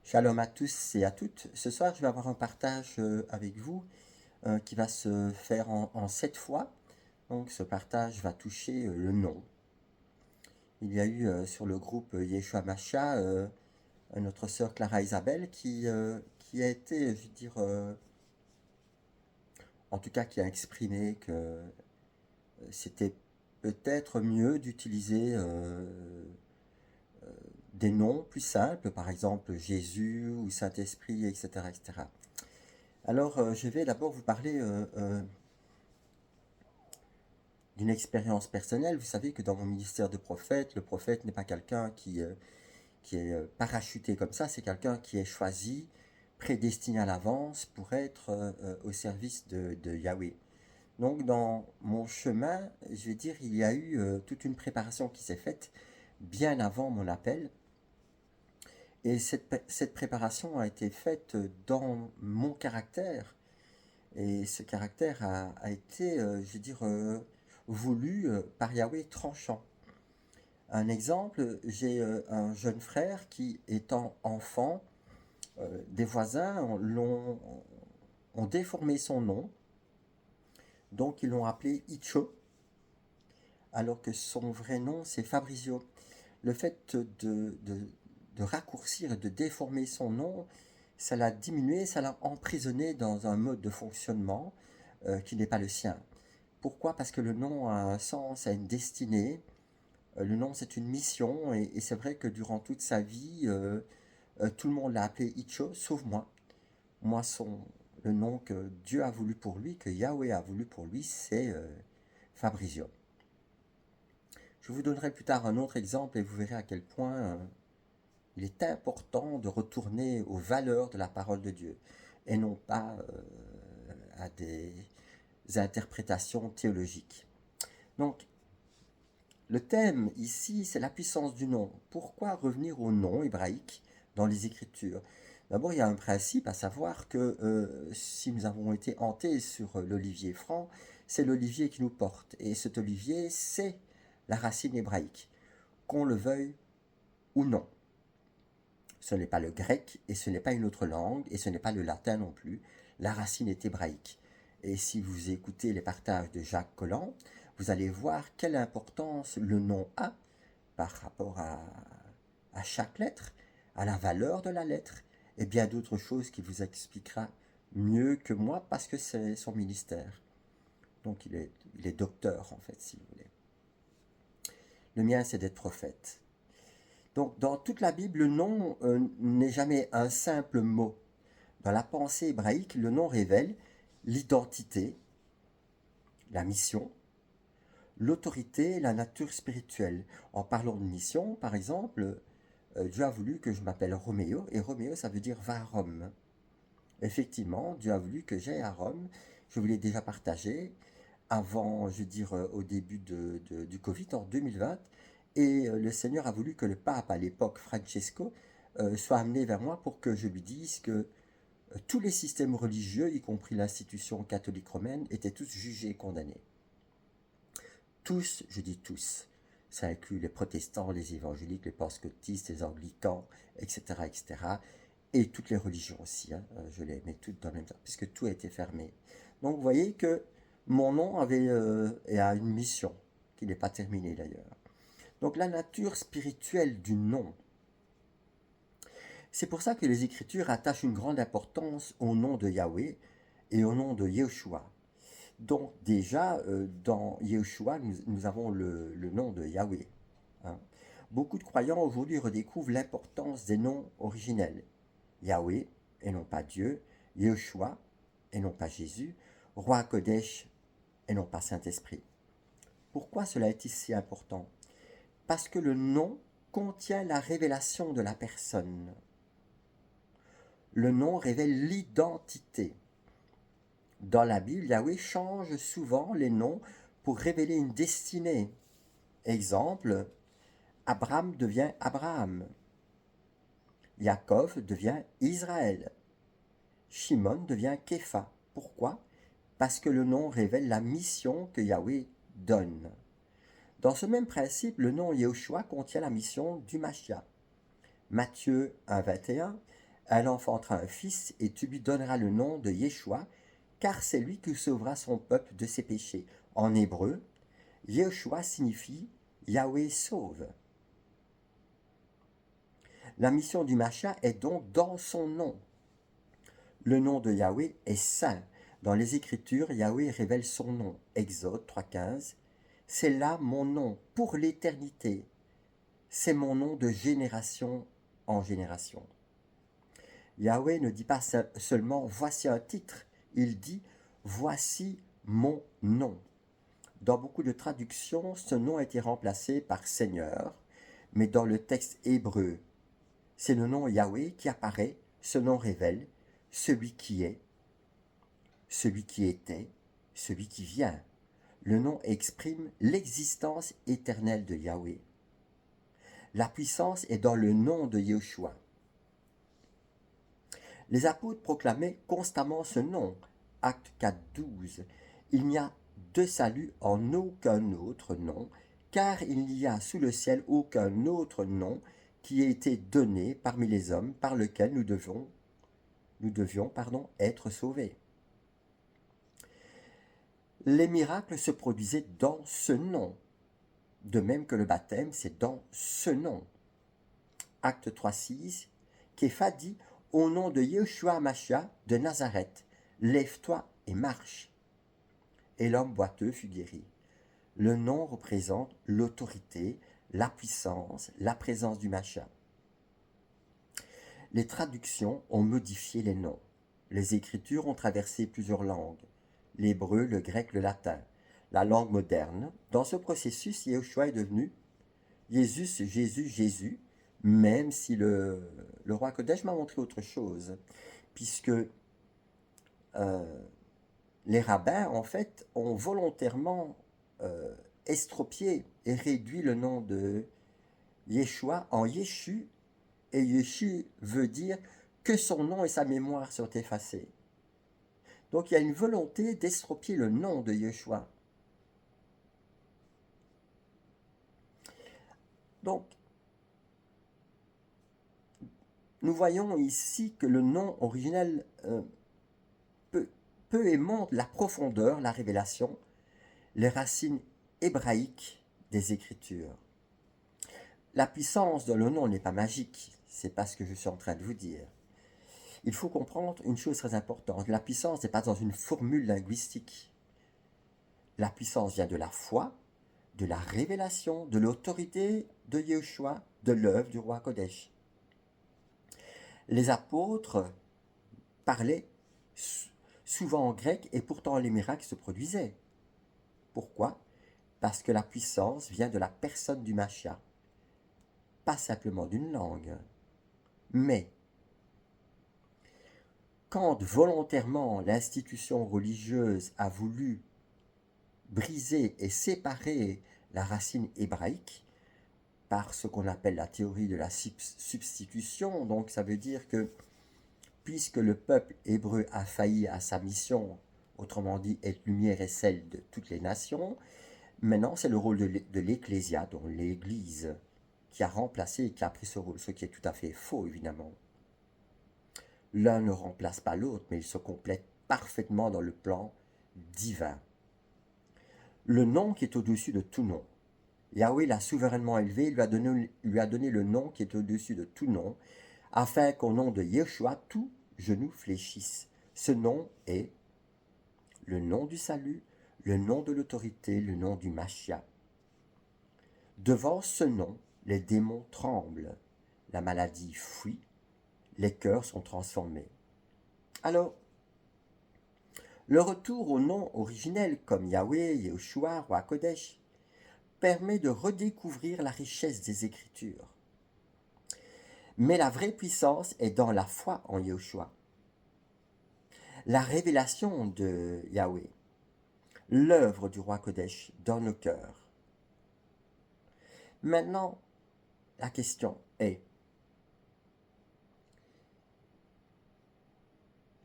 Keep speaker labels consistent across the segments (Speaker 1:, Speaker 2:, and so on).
Speaker 1: Shalom à tous et à toutes. Ce soir, je vais avoir un partage avec vous qui va se faire en 7 fois. Donc, ce partage va toucher le nom. Il y a eu sur le groupe Yeshua Masha notre sœur Clara Isabelle qui a été, je veux dire, en tout cas qui a exprimé que c'était peut-être mieux d'utiliser des noms plus simples, par exemple Jésus ou Saint-Esprit, etc., etc. Alors, je vais d'abord vous parler d'une expérience personnelle. Vous savez que dans mon ministère de prophète, le prophète n'est pas quelqu'un qui est parachuté comme ça, c'est quelqu'un qui est choisi, prédestiné à l'avance pour être au service de Yahweh. Donc, dans mon chemin, je vais dire, il y a eu toute une préparation qui s'est faite bien avant mon appel. Et cette préparation a été faite dans mon caractère. Et ce caractère a été, je veux dire, voulu par Yahweh tranchant. Un exemple, j'ai un jeune frère qui, étant enfant, des voisins ont déformé son nom, donc ils l'ont appelé Icho, alors que son vrai nom c'est Fabrizio. Le fait de raccourcir et de déformer son nom, ça l'a diminué, ça l'a emprisonné dans un mode de fonctionnement qui n'est pas le sien. Pourquoi? Parce que le nom a un sens, a une destinée. Le nom, c'est une mission. Et c'est vrai que durant toute sa vie, tout le monde l'a appelé Icho, sauf moi. Moi, le nom que Dieu a voulu pour lui, que Yahweh a voulu pour lui, c'est Fabrizio. Je vous donnerai plus tard un autre exemple et vous verrez à quel point il est important de retourner aux valeurs de la parole de Dieu et non pas à des interprétations théologiques. Donc, le thème ici, c'est la puissance du nom. Pourquoi revenir au nom hébraïque dans les Écritures? D'abord, il y a un principe à savoir que si nous avons été hantés sur l'olivier franc, c'est l'olivier qui nous porte. Et cet olivier, c'est la racine hébraïque, qu'on le veuille ou non. Ce n'est pas le grec et ce n'est pas une autre langue et ce n'est pas le latin non plus. La racine est hébraïque. Et si vous écoutez les partages de Jacques Collin, vous allez voir quelle importance le nom a par rapport à chaque lettre, à la valeur de la lettre et bien d'autres choses qu'il vous expliquera mieux que moi parce que c'est son ministère. Donc il est docteur en fait, si vous voulez. Le mien, c'est d'être prophète. Donc dans toute la Bible, le nom n'est jamais un simple mot. Dans la pensée hébraïque, le nom révèle l'identité, la mission, l'autorité, la nature spirituelle. En parlant de mission, par exemple, Dieu a voulu que je m'appelle Roméo, et Roméo, ça veut dire va à Rome. Effectivement, Dieu a voulu que j'aille à Rome. Je vous l'ai déjà partagé avant, je veux dire, au début du Covid, en 2020. Et le Seigneur a voulu que le pape, à l'époque, Francesco, soit amené vers moi pour que je lui dise que tous les systèmes religieux, y compris l'institution catholique romaine, étaient tous jugés et condamnés. Tous, je dis tous. Ça inclut les protestants, les évangéliques, les pentecôtistes, les anglicans, etc., etc. Et toutes les religions aussi, hein. Je les mets toutes dans le même temps, puisque tout a été fermé. Donc vous voyez que mon nom avait et a une mission, qui n'est pas terminée d'ailleurs. Donc la nature spirituelle du nom. C'est pour ça que les Écritures attachent une grande importance au nom de Yahweh et au nom de Yeshua. Donc déjà, dans Yeshua, nous avons le nom de Yahweh, hein. Beaucoup de croyants aujourd'hui redécouvrent l'importance des noms originels. Yahweh et non pas Dieu, Yeshua et non pas Jésus, Roi Kodesh et non pas Saint-Esprit. Pourquoi cela est-il si important? Parce que le nom contient la révélation de la personne. Le nom révèle l'identité. Dans la Bible, Yahweh change souvent les noms pour révéler une destinée. Exemple, Abraham devient Abraham. Yaakov devient Israël. Shimon devient Képha. Pourquoi? Parce que le nom révèle la mission que Yahweh donne. Dans ce même principe, le nom Yehoshua contient la mission du Mashiach. Matthieu 1, 21, Elle enfantera un fils et tu lui donneras le nom de Yeshua, car c'est lui qui sauvera son peuple de ses péchés. En hébreu, Yeshua signifie Yahweh sauve. La mission du Mashiach est donc dans son nom. Le nom de Yahweh est saint. Dans les Écritures, Yahweh révèle son nom. Exode 3.15. C'est là mon nom pour l'éternité. C'est mon nom de génération en génération. Yahweh ne dit pas seulement voici un titre, il dit voici mon nom. Dans beaucoup de traductions, ce nom a été remplacé par Seigneur, mais dans le texte hébreu, c'est le nom Yahweh qui apparaît, ce nom révèle celui qui est, celui qui était, celui qui vient. Le nom exprime l'existence éternelle de Yahweh. La puissance est dans le nom de Yeshua. Les apôtres proclamaient constamment ce nom. Acte 4.12. Il n'y a de salut en aucun autre nom, car il n'y a sous le ciel aucun autre nom qui ait été donné parmi les hommes par lequel nous devions être sauvés. Les miracles se produisaient dans ce nom, de même que le baptême, c'est dans ce nom. Acte 3.6, Képha dit « Au nom de Yeshua Mashiach de Nazareth, lève-toi et marche. » Et l'homme boiteux fut guéri. Le nom représente l'autorité, la puissance, la présence du Mashiach. Les traductions ont modifié les noms. Les Écritures ont traversé plusieurs langues, l'hébreu, le grec, le latin, la langue moderne. Dans ce processus, Yeshua est devenu Jésus, même si le roi Kodesh m'a montré autre chose, puisque les rabbins, en fait, ont volontairement estropié et réduit le nom de Yeshua en Yeshu, et Yeshu veut dire que son nom et sa mémoire sont effacés. Donc il y a une volonté d'estropier le nom de Yeshua. Donc, nous voyons ici que le nom originel peu émonde la profondeur, la révélation, les racines hébraïques des Écritures. La puissance de le nom n'est pas magique, c'est pas ce que je suis en train de vous dire. Il faut comprendre une chose très importante, la puissance n'est pas dans une formule linguistique. La puissance vient de la foi, de la révélation, de l'autorité de Yeshua, de l'œuvre du roi Kodesh. Les apôtres parlaient souvent en grec et pourtant les miracles se produisaient. Pourquoi? Parce que la puissance vient de la personne du Mashiach, pas simplement d'une langue. Mais quand volontairement l'institution religieuse a voulu briser et séparer la racine hébraïque par ce qu'on appelle la théorie de la substitution, donc ça veut dire que puisque le peuple hébreu a failli à sa mission, autrement dit être lumière et celle de toutes les nations, maintenant c'est le rôle de l'ecclésia, donc l'église, qui a remplacé et qui a pris ce rôle, ce qui est tout à fait faux évidemment. L'un ne remplace pas l'autre, mais ils se complètent parfaitement dans le plan divin. Le nom qui est au-dessus de tout nom. Yahweh l'a souverainement élevé, lui a donné le nom qui est au-dessus de tout nom, afin qu'au nom de Yeshua, tout genou fléchisse. Ce nom est le nom du salut, le nom de l'autorité, le nom du Mashiach. Devant ce nom, les démons tremblent, la maladie fuit, les cœurs sont transformés. Alors, le retour au nom originel comme Yahweh, Yeshua, Roi Kodesh, permet de redécouvrir la richesse des Écritures. Mais la vraie puissance est dans la foi en Yeshua. La révélation de Yahweh, l'œuvre du Roi Kodesh dans nos cœurs. Maintenant, la question est,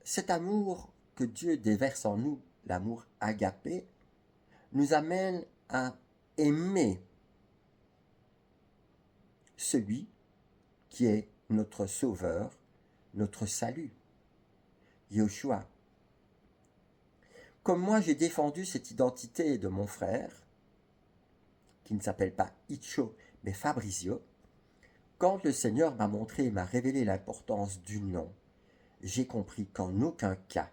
Speaker 1: cet amour que Dieu déverse en nous, l'amour agapé, nous amène à aimer celui qui est notre Sauveur, notre salut. Yeshua. Comme moi j'ai défendu cette identité de mon frère, qui ne s'appelle pas Icho, mais Fabrizio, quand le Seigneur m'a montré et m'a révélé l'importance du nom, j'ai compris qu'en aucun cas,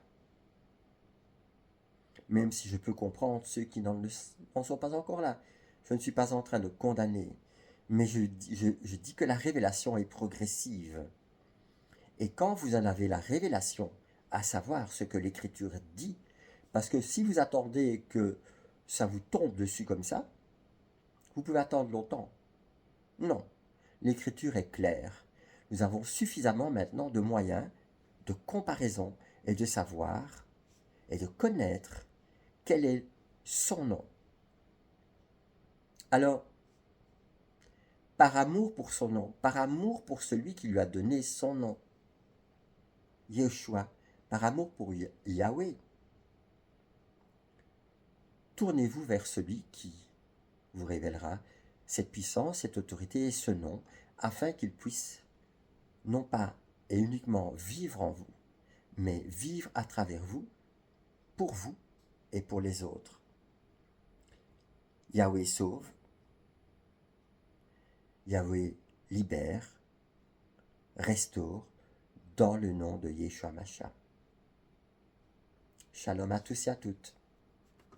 Speaker 1: même si je peux comprendre ceux qui n'en sont pas encore là, je ne suis pas en train de condamner, mais je dis que la révélation est progressive. Et quand vous en avez la révélation, à savoir ce que l'Écriture dit, parce que si vous attendez que ça vous tombe dessus comme ça, vous pouvez attendre longtemps. Non, l'Écriture est claire. Nous avons suffisamment maintenant de moyens de comparaison et de savoir et de connaître quel est son nom. Alors, par amour pour son nom, par amour pour celui qui lui a donné son nom, Yeshua, par amour pour Yahweh, tournez-vous vers celui qui vous révélera cette puissance, cette autorité et ce nom, afin qu'il puisse non pas et uniquement vivre en vous, mais vivre à travers vous, pour vous et pour les autres. Yahweh sauve, Yahweh libère, restaure, dans le nom de Yeshua Mashiach. Shalom à tous et à toutes.